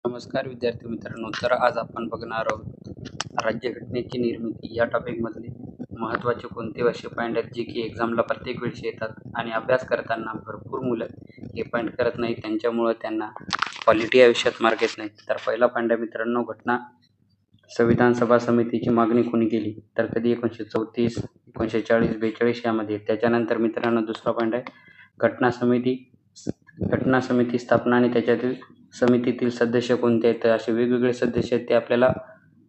नमस्कार विद्यार्थी मित्रांनो. तर आज आपण बघणार आहोत राज्यघटनेची निर्मिती या टॉपिकमधले महत्त्वाचे कोणते असे पॉईंट आहेत जे की एक्झामला प्रत्येक वेळेस येतात आणि अभ्यास करताना भरपूर मुलं हे पॉईंट करत नाहीत, त्यांच्यामुळं त्यांना क्वालिटी आयुष्यात मार्क येत नाहीत. तर पहिला पॉईंट आहे मित्रांनो, घटना संविधान सभा समितीची मागणी कोणी केली? तर कधी 1934, 1940, 42 यामध्ये. त्याच्यानंतर मित्रांनो दुसरा पॉईंट आहे घटना समिती स्थापना आणि त्याच्यातील समितीतील सदस्य कोणते आहेत? तर असे वेगवेगळे सदस्य आहेत ते आपल्याला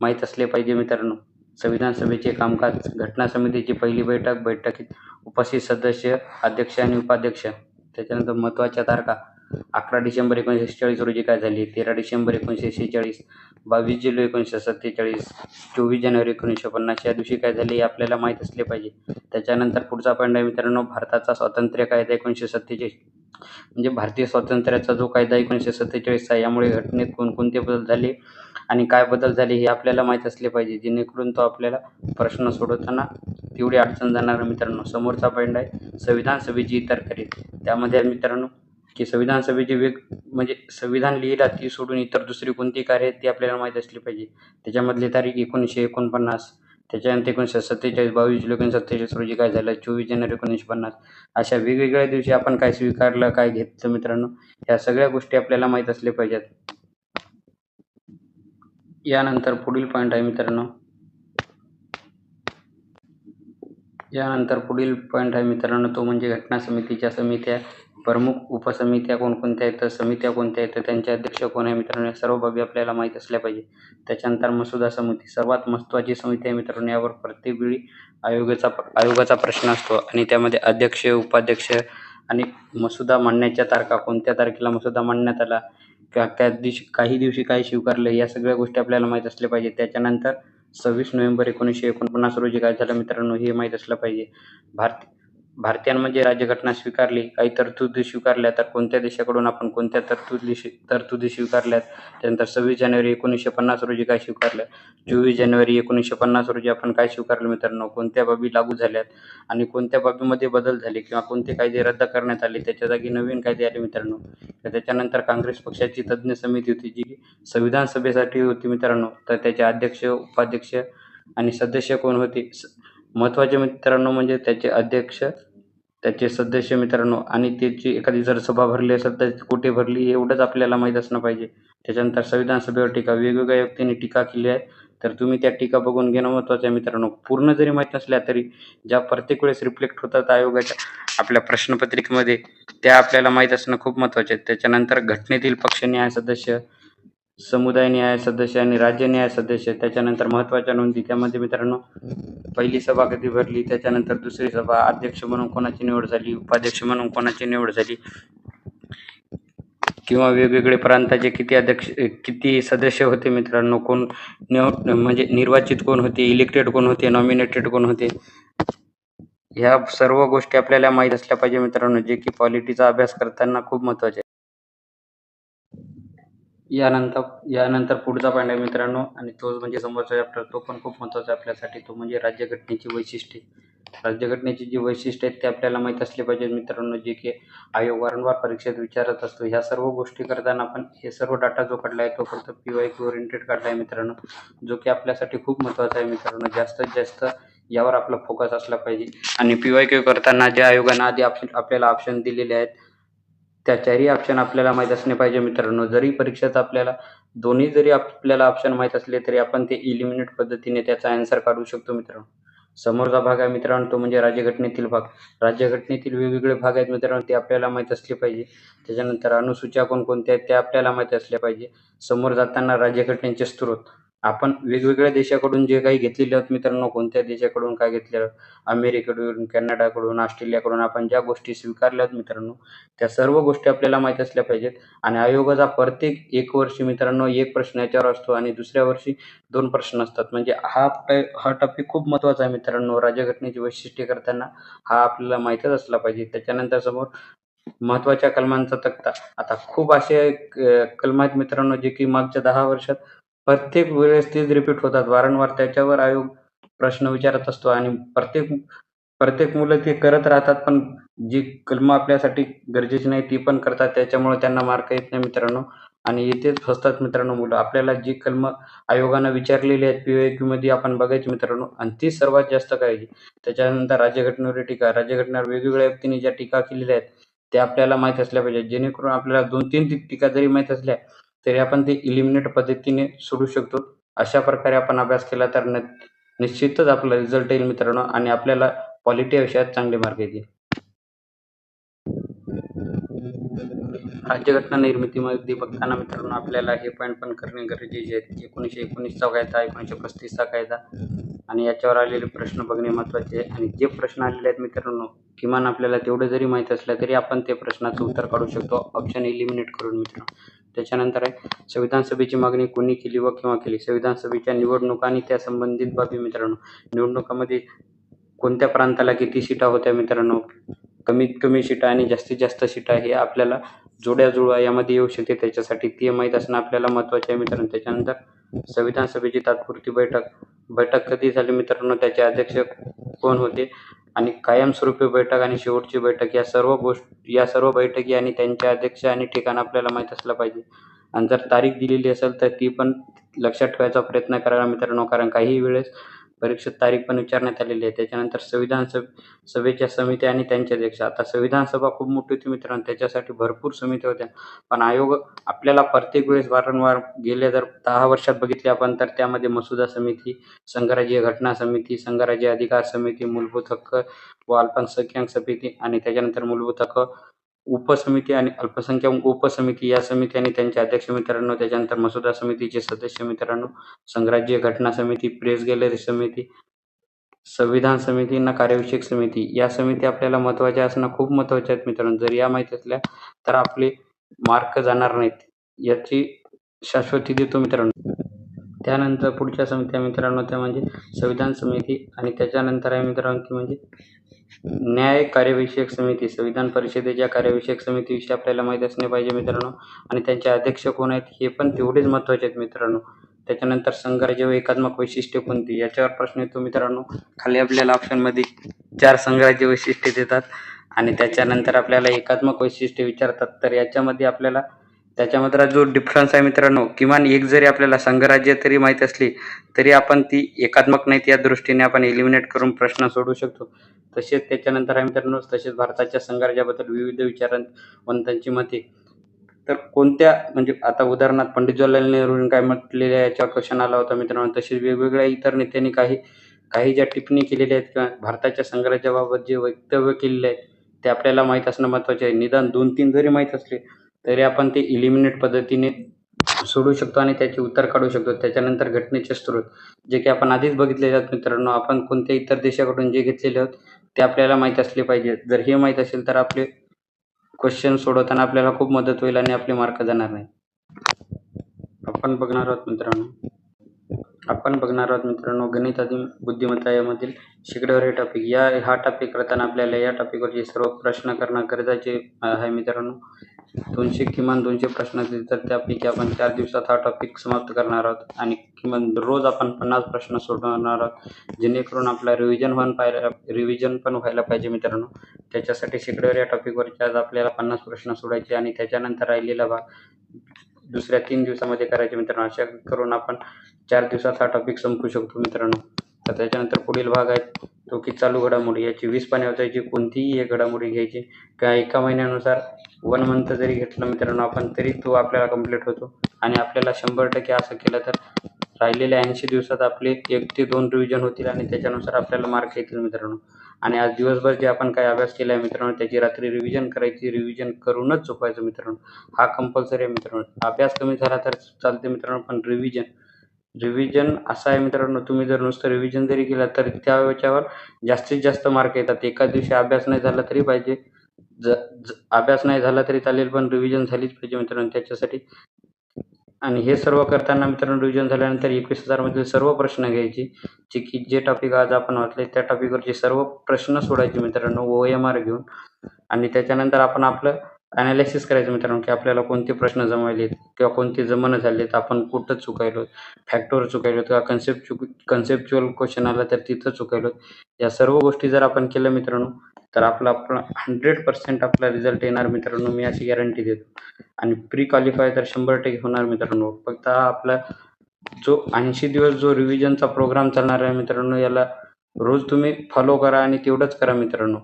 माहीत असले पाहिजे मित्रांनो. संविधान सभेचे कामकाज, घटना समितीची पहिली बैठक, बैठकीत उपस्थित सदस्य, अध्यक्ष आणि उपाध्यक्ष. त्याच्यानंतर महत्त्वाच्या तारखा, 11 डिसेंबर 1946 रोजी काय झाली, 13 डिसेंबर 1946, 22 जुलै 1947, 24 जानेवारी 1950 या दिवशी काय झाले हे आपल्याला माहीत असले पाहिजे. त्याच्यानंतर पुढचा पॉईंट आहे मित्रांनो, भारताचा स्वातंत्र्य कायदा 1947 म्हणजे भारतीय स्वातंत्र्याचा जो कायदा 1947 आहे, यामुळे घटनेत कोणकोणते बदल झाले आणि काय बदल झाले हे आपल्याला माहीत असले पाहिजे, जेणेकरून तो आपल्याला प्रश्न सोडवताना तेवढी अडचण जाणार मित्रांनो. समोरचा पॉईंट आहे संविधान सभेची इतर कार्ये. त्यामध्ये मित्रांनो की संविधान सभेचे म्हणजे संविधान लिहिला ती सोडून इतर दुसरी कोणती कार्य आहेत ती आपल्याला माहीत असली पाहिजे. त्याच्यामधली तारीख 1949, त्याच्यानंतर 1947, 22 जुलै 1947 रोजी काय झालं, 24 जानेवारी 1950. अशा वेगवेगळ्या दिवशी आपण काय स्वीकारलं, काय घेतलं मित्रांनो, ह्या सगळ्या गोष्टी आपल्याला माहीत असल्या पाहिजेत. यानंतर पुढील पॉईंट आहे मित्रांनो, तो म्हणजे घटना समितीच्या समित्या, प्रमुख उपसमित्या कोणकोणत्या आहेत, समित्या कोणत्या आहेत, त्यांचे अध्यक्ष कोण आहे मित्रांनो, या सर्व बाबी आपल्याला माहीत असल्या पाहिजे. त्याच्यानंतर मसुदा समिती, सर्वात महत्त्वाची समिती आहे मित्रांनो. यावर प्रत्येक वेळी आयोगाचा प्रश्न असतो आणि त्यामध्ये अध्यक्ष, उपाध्यक्ष आणि मसुदा मांडण्याच्या तारखा, कोणत्या तारखेला मसुदा मांडण्यात आला, त्या दिवशी काही दिवशी काय स्वीकारलं, या सगळ्या गोष्टी आपल्याला माहीत असल्या पाहिजे. त्याच्यानंतर 26 नोव्हेंबर 1949 रोजी काय झालं मित्रांनो, हे माहीत असलं पाहिजे. भारतीयांमध्ये राज्यघटना स्वीकारली, काही तरतुदी स्वीकारल्या, तर कोणत्या देशाकडून आपण कोणत्या तरतुदी स्वीकारल्यात. त्यानंतर 26 जानेवारी 1950 रोजी काय स्वीकारलं, 24 जानेवारी 1950 रोजी आपण काय स्वीकारलं मित्रांनो, कोणत्या बाबी लागू झाल्यात आणि कोणत्या बाबीमध्ये बदल झाले किंवा कोणते कायदे रद्द करण्यात आले, त्याच्या जागी नवीन कायदे आले मित्रांनो. तर त्याच्यानंतर काँग्रेस पक्षाची तज्ज्ञ समिती होती जी संविधान सभेसाठी होती मित्रांनो. तर त्याचे अध्यक्ष, उपाध्यक्ष आणि सदस्य कोण होते? महत्त्वाचे मित्रांनो म्हणजे त्याचे अध्यक्ष, त्याचे सदस्य मित्रांनो आणि त्याची एखादी जर सभा भरली असेल तर कुठे भरली एवढंच आपल्याला माहीत असणं पाहिजे. त्याच्यानंतर संविधान सभेवर टीका, वेगवेगळ्या व्यक्तींनी टीका केली आहे, तर तुम्ही त्या टीका बघून घेणं महत्त्वाचं आहे मित्रांनो. पूर्ण जरी माहीत नसल्या तरी ज्या प्रत्येक वेळेस रिफ्लेक्ट होतात आयोगाच्या आपल्या प्रश्नपत्रिकेमध्ये, त्या आपल्याला माहीत असणं खूप महत्त्वाचे आहे. त्याच्यानंतर घटनेतील पक्ष न्याय सदस्य, समुदाय न्याय सदस्य आणि राज्य न्याय सदस्य. त्याच्यानंतर महत्त्वाच्या नोंदी, त्यामध्ये मित्रांनो पहिली सभा कधी भरली, त्याच्यानंतर दुसरी सभा, अध्यक्ष म्हणून कोणाची निवड झाली, उपाध्यक्ष म्हणून कोणाची निवड झाली, किंवा वेगवेगळे प्रांताचे किती सदस्य होते मित्रांनो, कोण म्हणजे निर्वाचित कोण होते, इलेक्टेड कोण होते, नॉमिनेटेड कोण होते, ह्या सर्व गोष्टी आपल्याला माहीत असल्या पाहिजे मित्रांनो, जे की पॉलिटीचा अभ्यास करताना खूप महत्त्वाचे आहे. यानंतर पुढचा पॉईंट आहे मित्रांनो, आणि तो म्हणजे समोरचा चॅप्टर, तो पण खूप महत्त्वाचा आहे आपल्यासाठी, तो म्हणजे राज्यघटनेची वैशिष्ट्ये. राज्यघटनेची जी वैशिष्ट्ये आहेत ते आपल्याला माहीत असले पाहिजे मित्रांनो, जे की आयोग वारंवार परीक्षेत विचारत असतो. ह्या सर्व गोष्टी करताना आपण हे सर्व डाटा जो काढला आहे तो फक्त PYQ ओरिएंटेड काढला आहे मित्रांनो, जो की आपल्यासाठी खूप महत्त्वाचा आहे मित्रांनो. जास्तीत जास्त यावर आपला फोकस असला पाहिजे. आणि PYQ करताना ज्या आयोगानं आधी आपल्याला ऑप्शन दिलेले आहेत, त्या चारही ऑप्शन आपल्याला माहीत असणे पाहिजे मित्रांनो. जरी परीक्षेत आपल्याला दोन्ही जरी आपल्याला ऑप्शन माहीत असले तरी आपण ते इलिमिनेट पद्धतीने त्याचा आन्सर काढू शकतो मित्रांनो. समोरचा भाग आहे मित्रांनो, तो म्हणजे राज्यघटनेतील भाग. राज्यघटनेतील वेगवेगळे भाग आहेत मित्रांनो, ते आपल्याला माहीत असले पाहिजे. त्याच्यानंतर अनुसूच्या कोणकोणत्या आहेत त्या आपल्याला माहीत असल्या पाहिजे. समोर जाताना राज्यघटनेचे स्रोत, आपण वेगवेगळ्या देशाकडून जे काही घेतलेले आहेत मित्रांनो, कोणत्या देशाकडून काय घेतलेलं, अमेरिकेकडून, कॅनडाकडून, ऑस्ट्रेलियाकडून आपण ज्या गोष्टी स्वीकारल्या आहेत मित्रांनो, त्या सर्व गोष्टी आपल्याला माहीत असल्या पाहिजेत. आणि आयोगाचा प्रत्येक 1 वर्षी मित्रांनो 1 प्रश्न याच्यावर असतो आणि दुसऱ्या वर्षी 2 प्रश्न असतात. म्हणजे हा टॉपिक खूप महत्त्वाचा आहे मित्रांनो. राज्यघटनेची वैशिष्ट्ये करताना हा आपल्याला माहीतच असला पाहिजे. त्याच्यानंतर समोर महत्त्वाच्या कलमांचा तक्ता. आता खूप असे कलम आहेत मित्रांनो, जे की मागच्या 10 वर्षात प्रत्येक वेळेस तेच रिपीट होतात. वारंवार त्याच्यावर आयोग प्रश्न विचारत असतो आणि प्रत्येक मुलं ते करत राहतात, पण जी कलमं आपल्यासाठी गरजेची नाही ती पण करतात. त्याच्यामुळे त्यांना मार्क येत नाही मित्रांनो. आणि इथेच फसतात मित्रांनो मुलं. आपल्याला जी कलमं आयोगानं विचारलेली आहेत PYQमध्ये आपण बघायची मित्रांनो आणि ती सर्वात जास्त करायची. त्याच्यानंतर राज्यघटनेवर टीका, राज्यघटनेवर वेगवेगळ्या व्यक्तींनी ज्या टीका केलेल्या आहेत, त्या आपल्याला माहीत असल्या पाहिजेत. जेणेकरून आपल्याला 2-3 टीका जरी माहीत असल्या, तरी आपण ते इलिमिनेट पद्धतीने सोडवू शकतो. अशा प्रकारे आपण अभ्यास केला तर निश्चितच आपला रिझल्ट येईल मित्रांनो आणि आपल्याला पॉलिटी या विषयात चांगले मार्क येतील. राज्यघटना निर्मितीमध्ये बघताना मित्रांनो आपल्याला हे पॉईंट पण करणे गरजेचे आहे. 1919चा कायदा, 1935चा कायदा आणि याच्यावर आलेले प्रश्न बघणे महत्त्वाचे आहे. आणि जे प्रश्न आलेले आहेत मित्रांनो, किमान आपल्याला तेवढं जरी माहीत असलं तरी आपण ते प्रश्नाचं उत्तर काढू शकतो ऑप्शन इलिमिनेट करून मित्रांनो. त्याच्यानंतर आहे संविधान सभेची मागणी कोणी केली व केव्हा केली. संविधान सभेच्या निवडणुका आणि त्या संबंधित बाबी मित्रांनो. निवडणुकामध्ये कोणत्या प्रांताला किती सीटा होत्या मित्रांनो, कमीत कमी सीटा आणि जास्तीत जास्त सीटा हे आपल्याला जोड्या-जुळवा यामध्ये येऊ शकते. त्याच्यासाठी ते माहीत असणं आपल्याला महत्त्वाचे आहे मित्रांनो. त्याच्यानंतर संविधान सभेची तात्पुरती बैठक कधी झाली मित्रांनो, त्याचे अध्यक्ष कोण होते आणि कायमस्वरूपी बैठक आणि शेवटची बैठक या सर्व बैठकी आणि त्यांचे अध्यक्ष आणि ठिकाण आपल्याला माहीत असलं पाहिजे. आणि जर तारीख दिलेली असेल तर ती पण लक्षात ठेवायचा प्रयत्न करा मित्रांनो, कारण काही वेळेस परीक्षेत तारीख पण विचारण्यात आलेली आहे. त्याच्यानंतर सभेच्या समित्या आणि त्यांचे अध्यक्ष. आता संविधान सभा खूप मोठी होती मित्रांनो, त्याच्यासाठी भरपूर समित्या होत्या. पण आयोग आपल्याला प्रत्येक वेळेस वारंवार गेल्या जर 10 वर्षात बघितले आपण तर त्यामध्ये मसुदा समिती, संघराज्यीय घटना समिती, संघराज्य अधिकार समिती, मूलभूत हक्क व अल्पसंख्याक समिती आणि त्याच्यानंतर मूलभूत हक्क उपसमिती आणि अल्पसंख्याक उपसमिती या समिती आणि त्यांचे अध्यक्ष मित्रांनो. त्याच्यानंतर मसुदा समितीचे सदस्य मित्रांनो, संघराज्यीय घटना समिती, प्रेस गॅलरी समिती, संविधान समिती ना कार्यविषयक समिती या समिती आपल्याला महत्त्वाच्या असणं खूप महत्त्वाच्या आहेत मित्रांनो. जर या माहीत असल्या तर आपले मार्क जाणार नाहीत, याची शाश्वती देतो मित्रांनो. त्यानंतर पुढच्या समित्या मित्रांनो त्या म्हणजे संविधान समिती आणि त्याच्यानंतर आहे मित्रांनो ती म्हणजे न्याय कार्यविषयक समिती. संविधान परिषदेच्या कार्यविषयक समितीविषयी आपल्याला माहीत असणे पाहिजे मित्रांनो आणि त्यांचे अध्यक्ष कोण आहेत हे पण तेवढेच महत्त्वाचे आहेत मित्रांनो. त्याच्यानंतर संघराज्य व एकात्मक वैशिष्ट्ये कोणती याच्यावर प्रश्न येतो मित्रांनो. खाली आपल्याला ऑप्शनमध्ये 4 संघराज्य वैशिष्ट्ये देतात आणि त्याच्यानंतर आपल्याला एकात्मक वैशिष्ट्ये विचारतात. तर याच्यामध्ये आपल्याला त्याच्यामधला जो डिफरन्स आहे मित्रांनो, किमान एक जरी आपल्याला संघराज्य तरी माहीत असली तरी आपण ती एकात्मक नाहीत या दृष्टीने आपण एलिमिनेट करून प्रश्न सोडवू शकतो. तसेच त्याच्यानंतर आहे मित्रांनो, तसेच भारताच्या संघराज्याबद्दल विविध विचारवंतांची मते. तर कोणत्या म्हणजे आता उदाहरणार्थ पंडित जवाहरलाल नेहरूंनी काय म्हटलेलं आहे याच्यावर क्वेश्चन आला होता मित्रांनो. तसेच वेगवेगळ्या इतर नेत्यांनी काही ज्या टिप्पणी केलेल्या आहेत किंवा भारताच्या संघराज्याबाबत जे वक्तव्य केलेले आहेत ते आपल्याला माहीत असणं महत्त्वाचे आहे. निदान 2-3 जरी माहीत असले तरी आपण ते इलिमिनेट पद्धतीने सोडवू शकतो आणि त्याचे उत्तर काढू शकतो. त्याच्यानंतर घटनेचे स्रोत जे की आपण आधीच बघितलेले आहेत मित्रांनो. आपण कोणत्या इतर देशाकडून जे घेतलेले आहोत ते आपल्याला माहीत असले पाहिजे. जर हे माहीत असेल तर आपले क्वेश्चन सोडवताना आपल्याला खूप मदत होईल आणि आपले मार्क जाणार नाही. आपण बघणार आहोत मित्रांनो गणित आणि बुद्धिमत्ता यामधील शेकड्यावर हे टॉपिक. हा टॉपिक करताना आपल्याला या टॉपिकवरचे सर्व प्रश्न करणं गरजेचे आहे मित्रांनो. किमान 200 प्रश्न असतील तर त्यापैकी आपण 4 दिवसात हा टॉपिक समाप्त करणार आहोत आणि किमान रोज आपण 50 प्रश्न सोडवणार आहोत, जेणेकरून आपला रिव्हिजन पण व्हायला पाहिजे मित्रांनो. त्याच्यासाठी शेकड्यावर या टॉपिकवरचे आज आपल्याला 50 प्रश्न सोडवायचे आणि त्याच्यानंतर राहिलेला भाग दुसऱ्या 3 दिवसामध्ये करायचे मित्रांनो. अशा करून आपण 4 दिवसात हा टॉपिक संपवू शकतो मित्रांनो. तर त्याच्यानंतर पुढील भाग आहे तो की चालू घडामोडी. याची 20 पाने वाचायची. कोणतीही एक घडामोडी घ्यायची किंवा एका महिन्यानुसार 1 मंथ जरी घेतलं मित्रांनो आपण तरी तो आपल्याला कंप्लीट होतो आणि आपल्याला 100% असं केलं तर राहिलेल्या 80 दिवसात आपले 1 ते 2 रिव्हिजन होतील आणि त्याच्यानुसार आपल्याला मार्क येतील मित्रांनो. आणि आज दिवसभर जे आपण काय अभ्यास केला आहे मित्रांनो त्याची रात्री रिव्हिजन करायची. रिव्हिजन करूनच झोपायचं मित्रांनो. हा कंपल्सरी आहे मित्रांनो. अभ्यास कमी झाला तर चालते मित्रांनो, पण रिव्हिजन असं आहे मित्रांनो, तुम्ही जर नुसतं रिव्हिजन जरी केलं तर त्याच्यावर जास्तीत जास्त मार्क येतात. एका दिवशी अभ्यास नाही झाला तरी पाहिजे, अभ्यास नाही झाला तरी चालेल, पण रिव्हिजन झालीच पाहिजे मित्रांनो त्याच्यासाठी. आणि हे सर्व करताना मित्रांनो रिव्हिजन झाल्यानंतर 21,000 मधील सर्व प्रश्न घ्यायचे, जे टॉपिक आज आपण वाचले त्या टॉपिकवरचे सर्व प्रश्न सोडायचे मित्रांनो OMR घेऊन. आणि त्याच्यानंतर आपण आपलं ॲनालिसिस करायचं मित्रांनो की आपल्याला कोणते प्रश्न जमवलेत किंवा कोणते जमणं झालेत, आपण कुठं चुकायलो, फॅक्टवर चुकायलो किंवा कन्सेप्च्युअल क्वेश्चन आला तर तिथं चुकायलो. या सर्व गोष्टी जर आपण केल्या मित्रांनो तर आपला 100% आपला रिझल्ट येणार मित्रांनो, मी अशी गॅरंटी देतो. आणि प्री क्वालिफाय तर 100% होणार मित्रांनो. फक्त हा आपला जो 80 दिवस जो रिव्हिजनचा प्रोग्राम चालणार आहे मित्रांनो, याला रोज तुम्ही फॉलो करा आणि तेवढंच करा मित्रांनो.